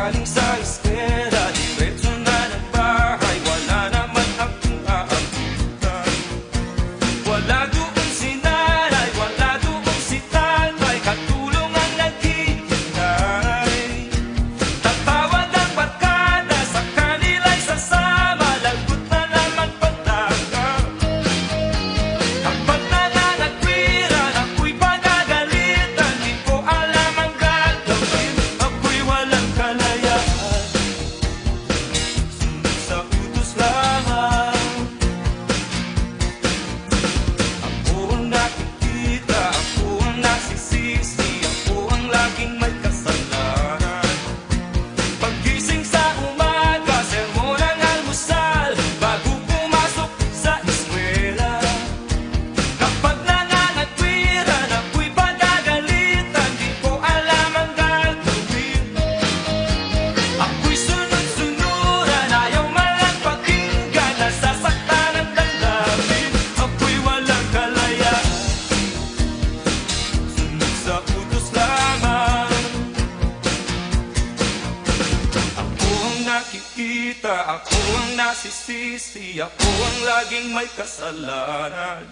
galing sa eskwela, diretso na ng bahay, wala naman akong aabutan. Wala doon si nanay, wala doon si tatay, katulong ang naghihintay. Tatawag ang barkada, sa kanila'y sasama, lagot na naman pagdaga. Kapag nangangatwiran, ako'y pagagalitan, di ko alam ang gagawin, ako'y walang kalayaan. Sunod sa utos lamang, ako ang nakikita, ako ang nasisisi, ako ang laging may kasalanan. Paggising sa umaga, sermon ang almusal, bago pumasok sa eskwela. Kapag nangangatwiran, ako'y pagagalitan, di ko alam ang gagawin. Ako'y sunod-sunuran, ayaw man lang pakinggan, nasasaktan ang damdamin, ako'y walang kalayaan. Sunod sa utos lamang, ako ang nakikita, ako ang nasisisi, ako ang laging may kasalanan.